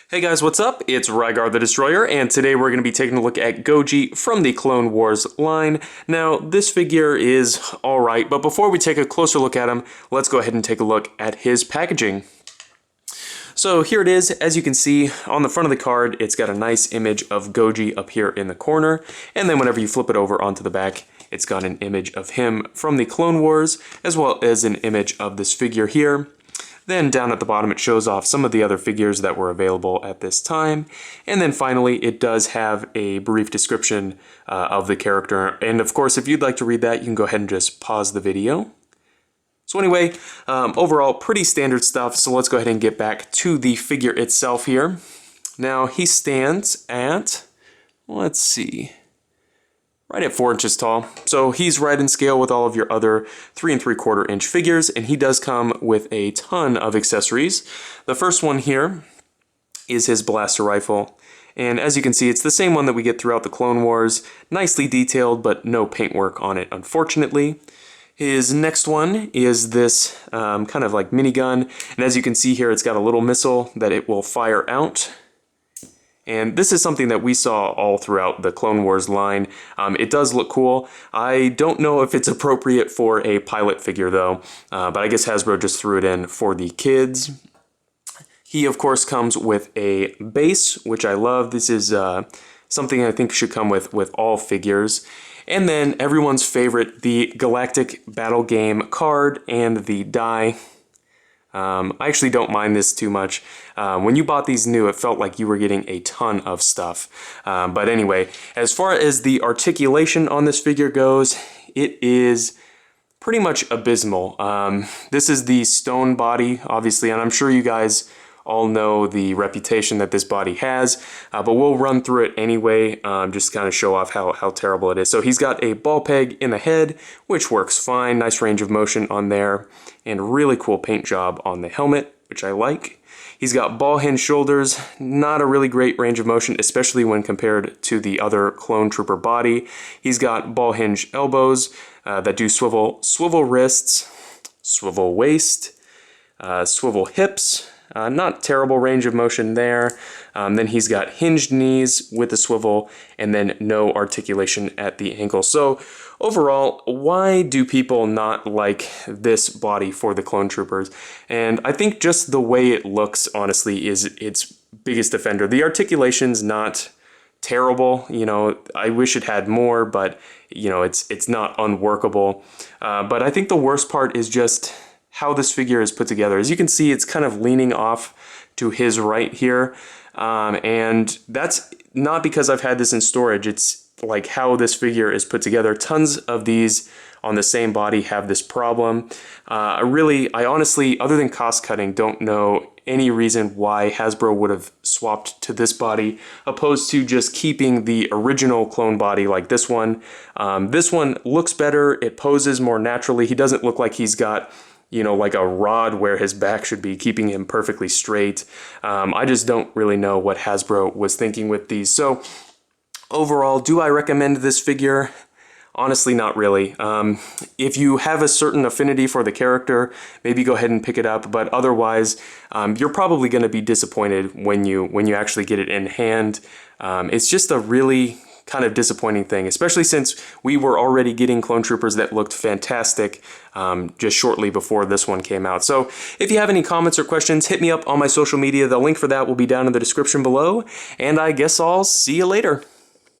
Hey guys, what's up? It's Rygar the Destroyer, and today we're going to be taking a look at Goji from the Clone Wars line. Now, this figure is alright, but before we take a closer look at him, let's go ahead and take a look at his packaging. So here it is. As you can see, on the front of the card, it's got a nice image of Goji up here in the corner, and then whenever you flip it over onto the back, it's got an image of him from the Clone Wars, as well as an image of this figure here. Then down at the bottom it shows off some of the other figures that were available at this time. And then finally it does have a brief description of the character. And of course, if you'd like to read that, you can go ahead and just pause the video. So anyway, overall pretty standard stuff. So let's go ahead and get back to the figure itself here. Now he stands at, let's see, right at 4 inches tall. So he's right in scale with all of your other 3 3/4 inch figures, and he does come with a ton of accessories. The first one here is his blaster rifle. And as you can see, it's the same one that we get throughout the Clone Wars. Nicely detailed, but no paintwork on it, unfortunately. His next one is this kind of like minigun. And as you can see here, it's got a little missile that it will fire out. And this is something that we saw all throughout the Clone Wars line. It does look cool. I don't know if it's appropriate for a pilot figure though, but I guess Hasbro just threw it in for the kids. He of course comes with a base, which I love. This is something I think should come with all figures. And then everyone's favorite, the Galactic Battle Game card and the die. I actually don't mind this too much. When you bought these new, it felt like you were getting a ton of stuff. But anyway, as far as the articulation on this figure goes, it is pretty much abysmal. This is the stone body, obviously, and I'm sure you guys all know the reputation that this body has, but we'll run through it anyway, just to kind of show off how terrible it is. So he's got a ball peg in the head, which works fine, nice range of motion on there, and really cool paint job on the helmet, which I like. He's got ball hinge shoulders, not a really great range of motion, especially when compared to the other clone trooper body. He's got ball hinge elbows that do swivel wrists, swivel waist, swivel hips. Not terrible range of motion there. Then he's got hinged knees with a swivel, and then no articulation at the ankle. So overall, why do people not like this body for the clone troopers? And I think just the way it looks, honestly, is its biggest offender. The articulation's not terrible. You know, I wish it had more, but you know, it's not unworkable. But I think the worst part is just how this figure is put together. As you can see, it's kind of leaning off to his right here. And that's not because I've had this in storage. It's like how this figure is put together. Tons of these on the same body have this problem. I honestly, other than cost cutting, don't know any reason why Hasbro would have swapped to this body opposed to just keeping the original clone body like this one. This one looks better. It poses more naturally. He doesn't look like he's got, you know, like a rod where his back should be, keeping him perfectly straight. I just don't really know what Hasbro was thinking with these. So overall, do I recommend this figure? Honestly, not really. If you have a certain affinity for the character, maybe go ahead and pick it up, but otherwise, you're probably going to be disappointed when you actually get it in hand. It's just a really kind of disappointing thing, especially since we were already getting clone troopers that looked fantastic just shortly before this one came out. So if you have any comments or questions, hit me up on my social media. The link for that will be down in the description below, and I guess I'll see you later.